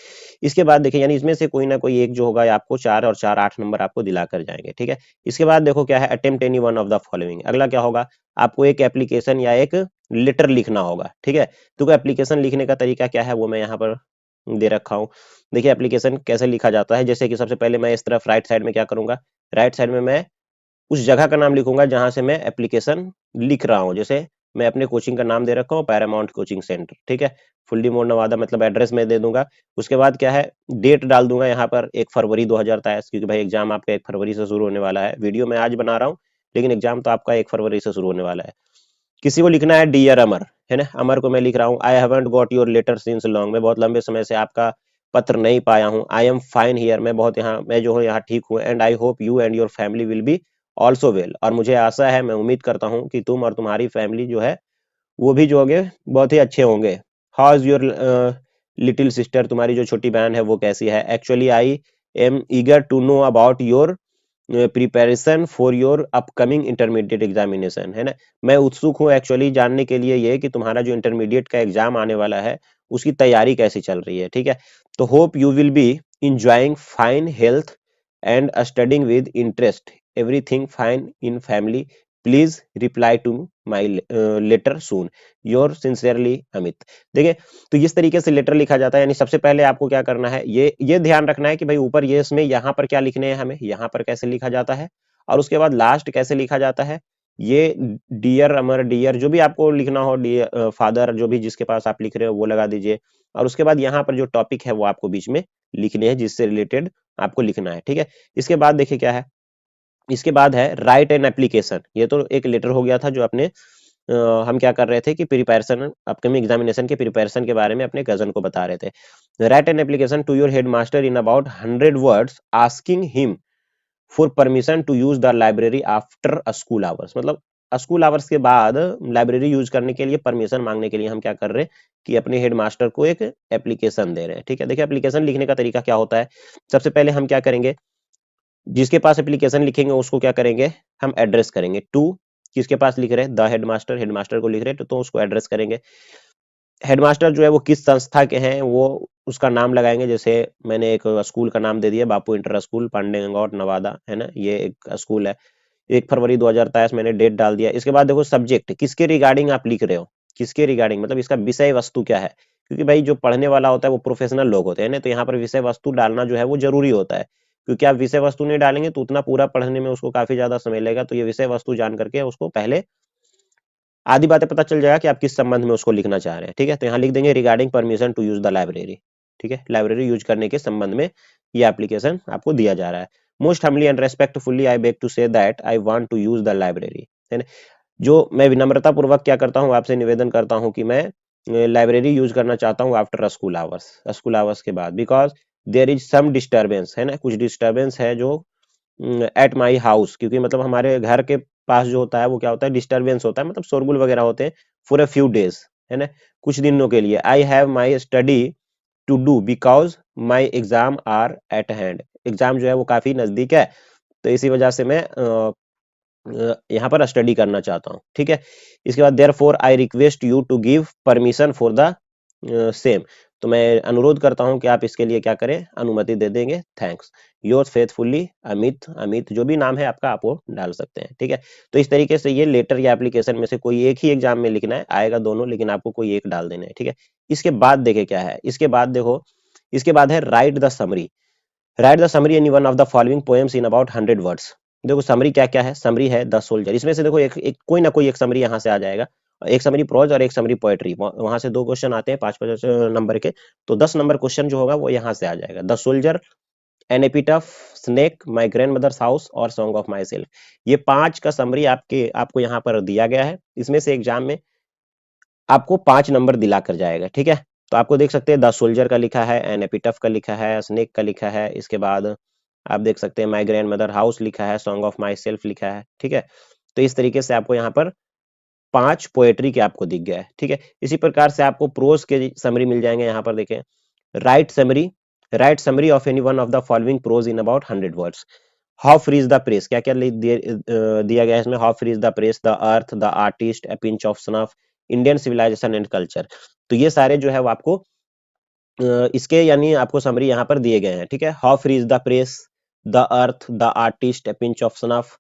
इसके बाद देखिए यानी इसमें से कोई ना कोई एक जो होगा आपको 4 और 4 8 नंबर आपको दिला कर जाएंगे, ठीक है। इसके बाद देखो क्या है, attempt any one of the following. अगला क्या होगा, आपको एक एप्लीकेशन या एक लेटर लिखना होगा, ठीक है। तो एप्लीकेशन लिखने का तरीका क्या है वो मैं यहाँ पर दे रखा हूँ। देखिए एप्लीकेशन कैसे लिखा जाता है, जैसे कि सबसे पहले मैं इस तरफ राइट साइड में क्या करूंगा, राइट साइड में मैं उस जगह का नाम लिखूंगा जहां से मैं एप्लीकेशन लिख रहा हूं। जैसे मैं अपने कोचिंग का नाम दे रखा हूं पैरामाउंट कोचिंग सेंटर, ठीक है। फुल्ली मोड़ नवादा मतलब एड्रेस में दे दूंगा। उसके बाद क्या है, डेट डाल दूंगा यहाँ पर 1 फरवरी 2023, क्योंकि भाई एग्जाम आपका 1 फरवरी से शुरू होने वाला है। वीडियो मैं आज बना रहा हूँ लेकिन एग्जाम तो आपका 1 फरवरी से शुरू होने वाला है। किसी को लिखना है डियर अमर, है ना, अमर को मैं लिख रहा हूँ I haven't got your letter since long, मैं बहुत लंबे समय से आपका पत्र नहीं पाया हूँ। आई एम फाइन हियर, मैं जो हूँ यहाँ ठीक हूँ। And I hope you and your family will be also well, और मुझे आशा है, मैं उम्मीद करता हूँ कि तुम और तुम्हारी फैमिली जो है वो भी जो होंगे बहुत ही अच्छे होंगे। How is your little sister, तुम्हारी जो छोटी बहन है वो कैसी है। Actually I am eager to know about your preparation for your upcoming intermediate examination, है ना। मैं उत्सुक हूँ एक्चुअली जानने के लिए ये कि तुम्हारा जो इंटरमीडिएट का एग्जाम आने वाला है उसकी तैयारी कैसी चल रही है, ठीक है। तो hope you will be enjoying fine health and studying with interest, everything fine in family, please reply to my letter soon, your sincerely Amit. देखिए तो इस तरीके से लेटर लिखा जाता है। यानी सबसे पहले आपको क्या करना है, ये ध्यान रखना है कि भाई ऊपर ये इसमें यहाँ पर क्या लिखने हैं, हमें यहाँ पर कैसे लिखा जाता है, और उसके बाद लास्ट कैसे लिखा जाता है। ये डियर अमर, डियर जो भी आपको लिखना हो, डियर फादर जो भी जिसके पास आप लिख रहे हो वो लगा दीजिए। और उसके बाद यहाँ पर जो टॉपिक है वो आपको बीच में लिखने हैं जिससे रिलेटेड आपको लिखना है, ठीक है। इसके बाद देखिए क्या है, इसके बाद है राइट एन एप्लीकेशन। ये तो एक लेटर हो गया था जो अपने हम क्या कर रहे थे कि प्रिपरेशन, अपकमिंग एग्जामिनेशन के प्रिपरेशन के बारे में अपने कजन को बता रहे थे। Write an application to your headmaster in about 100 words asking him for permission to use the library after school hours, मतलब स्कूल आवर्स के बाद लाइब्रेरी यूज करने के लिए परमिशन मांगने के लिए हम क्या कर रहे हैं कि अपने हेडमास्टर को एक एप्लीकेशन दे रहे हैं, ठीक है। देखिए एप्लीकेशन लिखने का तरीका क्या होता है, सबसे पहले हम क्या करेंगे, जिसके पास एप्लीकेशन लिखेंगे उसको क्या करेंगे, हम एड्रेस करेंगे टू, किसके पास लिख रहे हैं, द हेडमास्टर, हेडमास्टर को लिख रहे हैं तो उसको एड्रेस करेंगे। हेडमास्टर जो है वो किस संस्था के हैं वो उसका नाम लगाएंगे। जैसे मैंने एक स्कूल का नाम दे दिया, बापू इंटर स्कूल पांडे गंगौट नवादा, है ना, ये एक स्कूल है। 1 फरवरी 2023 मैंने डेट डाल दिया। इसके बाद देखो सब्जेक्ट, किसके रिगार्डिंग आप लिख रहे हो, किसके रिगार्डिंग मतलब इसका विषय वस्तु क्या है, क्योंकि भाई जो पढ़ने वाला होता है वो प्रोफेशनल लोग होते हैं ना, तो यहाँ पर विषय वस्तु डालना जो है वो जरूरी होता है। क्योंकि आप विषय वस्तु नहीं डालेंगे तो उतना पूरा पढ़ने में उसको काफी ज्यादा समय लगेगा। तो ये विषय वस्तु जान करके उसको पहले आधी बातें पता चल जाएगा कि आप किस संबंध में उसको लिखना चाह रहे हैं, ठीक है। तो यहाँ लिख देंगे regarding permission to use the library, ठीक है। लाइब्रेरी यूज करने के संबंध में ये एप्लीकेशन आपको दिया जा रहा है। Most humbly and respectfully I beg to say that I want to use the library, है ना। जो मैं विनम्रता पूर्वक क्या करता हूँ, आपसे निवेदन करता हूँ कि मैं लाइब्रेरी यूज करना चाहता हूँ आफ्टर स्कूल आवर्स के बाद, because there is some disturbance, है ना, कुछ डिस्टर्बेंस है जो एट माई हाउस, क्योंकि मतलब हमारे घर के पास जो होता है वो क्या होता है, डिस्टर्बेंस होता है, मतलब शोरगुल वगैरह होते हैं फॉर अ फ्यू डेज, है ना, कुछ दिनों के लिए। I have my study to do because my exam are at hand, exam जो है वो काफी नजदीक है, तो इसी वजह से मैं यहाँ पर स्टडी करना चाहता हूँ, ठीक है। इसके बाद therefore I request you to give permission for the same, तो मैं अनुरोध करता हूं कि आप इसके लिए क्या करें, अनुमति दे देंगे। Thanks, your faithfully Amit, Amit जो भी नाम है आपका आप वो डाल सकते हैं, ठीक है। तो इस तरीके से ये लेटर या एप्लीकेशन में से कोई एक ही एग्जाम में लिखना है, आएगा दोनों लेकिन आपको कोई एक डाल देना है, ठीक है। इसके बाद देखे क्या है, इसके बाद देखो, इसके बाद है right the summary, right the summary any one of the following poems in about 100 words. देखो समरी क्या क्या है, समरी है द सोल्जर, इसमें से देखो एक कोई ना कोई एक समरी यहाँ से आ जाएगा। एक समरी प्रोज और एक समरी पोएट्री, वहां से 2 क्वेश्चन आते हैं 5-5 नंबर के। तो 10 नंबर क्वेश्चन जो होगा वो यहाँ से आ जाएगा। The soldier, an epitaph, snake, my grandmother's house और सॉन्ग ऑफ माई सेल्फ, ये 5 का समरी आपको यहाँ पर दिया गया है। इसमें से एग्जाम में आपको 5 नंबर दिला कर जाएगा, ठीक है। तो आपको देख सकते हैं द सोल्जर का लिखा है, एन एपिटफ का लिखा है, स्नेक का लिखा है, इसके बाद आप देख सकते हैं माई ग्रैंड मदर हाउस लिखा है, सॉन्ग ऑफ माई सेल्फ लिखा है, ठीक है। तो इस तरीके से आपको यहाँ पर 5 पोएट्री के आपको दिख गया है, ठीक है। इसी प्रकार से आपको प्रोज के समरी मिल जाएंगे। यहाँ पर देखें, write summary, write summary of any one of the following prose in about 100 words. How free is the press, क्या क्या दिया गया है इसमें। How free is the press, the earth, the artist, a pinch of snuff, Indian civilisation and culture. तो ये सारे जो है वो आपको इसके यानी आपको समरी यहाँ पर दिए गए हैं, ठीक है। How free is the press, the earth, the artist, a pinch of snuff,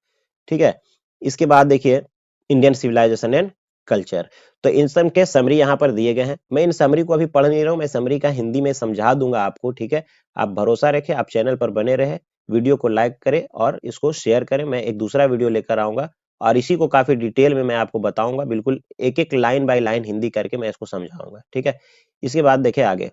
ठीक है। इसके बाद देखिए इंडियन सिविलाइजेशन एंड कल्चर। तो इन सब के समरी यहाँ पर दिए गए हैं। मैं इन समरी को अभी पढ़ नहीं रहा हूँ, मैं समरी का हिंदी में समझा दूंगा आपको, ठीक है। आप भरोसा रखें, आप चैनल पर बने रहे, वीडियो को लाइक करें और इसको शेयर करें। मैं एक दूसरा वीडियो लेकर आऊंगा और इसी को काफी डिटेल में मैं आपको बताऊंगा, बिल्कुल एक एक लाइन बाय लाइन हिंदी करके मैं इसको समझाऊंगा, ठीक है। इसके बाद देखिए आगे,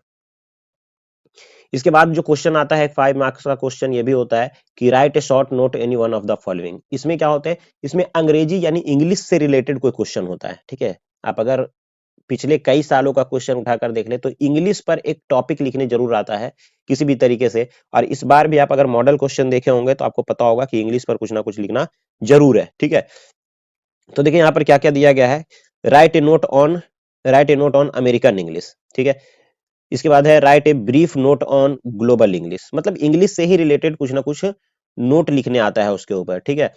इसके बाद जो क्वेश्चन आता है 5 मार्क्स का क्वेश्चन ये भी होता है कि right A short note any one of the following. इसमें क्या होता है, इसमें अंग्रेजी यानी इंग्लिश से रिलेटेड कोई क्वेश्चन होता है, ठीक है। आप अगर पिछले कई सालों का क्वेश्चन उठाकर देख ले तो इंग्लिश पर एक टॉपिक लिखने जरूर आता है किसी भी तरीके से। और इस बार भी आप अगर मॉडल क्वेश्चन देखे होंगे तो आपको पता होगा कि इंग्लिश पर कुछ ना कुछ लिखना जरूर है, ठीक है। तो देखिए यहाँ पर क्या क्या दिया गया है, right A note on, right A note on American English, ठीक है। इसके बाद है right a brief note on global English, मतलब इंग्लिश से ही रिलेटेड कुछ ना कुछ नोट लिखने आता है उसके ऊपर, ठीक है।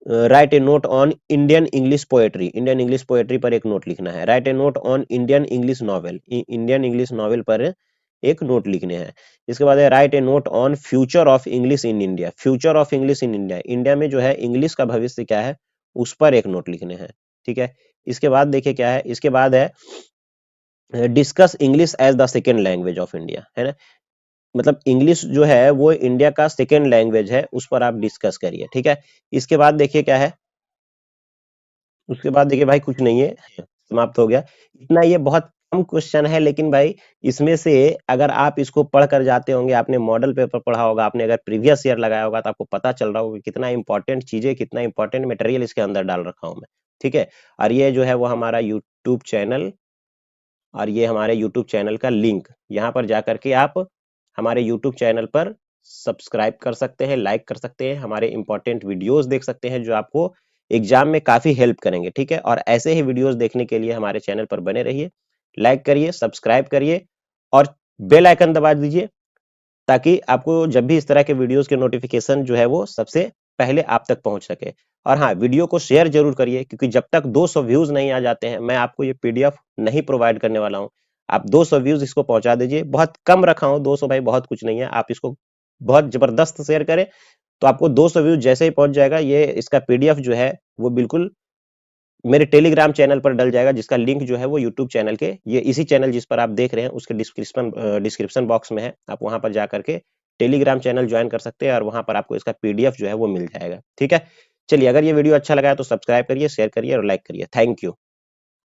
Right A note on Indian English poetry, Indian English poetry पर एक नोट लिखना है। Right A note on Indian English novel, Indian English novel पर एक नोट लिखने हैं। इसके बाद है right A note on future of English in India, future of English in India, India में जो है इंग्लिश का भविष्य क्या है उस पर एक नोट लिखने हैं, ठीक है। इसके बाद देखिए क्या है, इसके बाद है discuss English as the second language of India, है ना। मतलब इंग्लिश जो है वो इंडिया का सेकेंड लैंग्वेज है, उस पर आप डिस्कस करिए, ठीक है। इसके बाद देखिए क्या है, उसके बाद देखिए भाई कुछ नहीं है, समाप्त हो गया इतना। ये बहुत कम क्वेश्चन है, लेकिन भाई इसमें से अगर आप इसको पढ़ कर जाते होंगे, आपने मॉडल पेपर पढ़ा होगा, आपने अगर प्रीवियस ईयर लगाया होगा तो आपको पता चल रहा होगा कि कितना इंपॉर्टेंट चीजें, कितना इंपॉर्टेंट मटेरियल इसके अंदर डाल रखा हूं मैं, ठीक है। और ये जो है वो हमारा यूट्यूब चैनल, और ये हमारे YouTube चैनल का लिंक, यहाँ पर जाकर के आप हमारे YouTube चैनल पर सब्सक्राइब कर सकते हैं, लाइक कर सकते हैं, हमारे इंपॉर्टेंट वीडियोस देख सकते हैं जो आपको एग्जाम में काफी हेल्प करेंगे, ठीक है। और ऐसे ही वीडियोस देखने के लिए हमारे चैनल पर बने रहिए, लाइक करिए, सब्सक्राइब करिए और बेल आइकन दबा दीजिए, ताकि आपको जब भी इस तरह के वीडियोस के नोटिफिकेशन जो है वो सबसे पहले आप तक पहुंच सके। और हाँ, वीडियो को शेयर जरूर करिए, क्योंकि जब तक 200 व्यूज नहीं आ जाते हैं मैं आपको ये पीडीएफ नहीं प्रोवाइड करने वाला हूं। आप 200 व्यूज इसको पहुंचा दीजिए, बहुत कम रखा हूं 200, भाई बहुत कुछ नहीं है। आप इसको बहुत जबरदस्त शेयर करें तो आपको 200 व्यूज जैसे ही पहुंच जाएगा, ये इसका पीडीएफ जो है वो बिल्कुल मेरे टेलीग्राम चैनल पर डल जाएगा, जिसका लिंक जो है वो यूट्यूब चैनल के, ये इसी चैनल जिस पर आप देख रहे हैं उसके डिस्क्रिप्शन बॉक्स में है। आप वहां पर जाकर के टेलीग्राम चैनल ज्वाइन कर सकते हैं और वहां पर आपको इसका पीडीएफ जो है वो मिल जाएगा, ठीक है। चलिए, अगर ये वीडियो अच्छा लगा है तो सब्सक्राइब करिए, शेयर करिए और लाइक करिए। Thank you.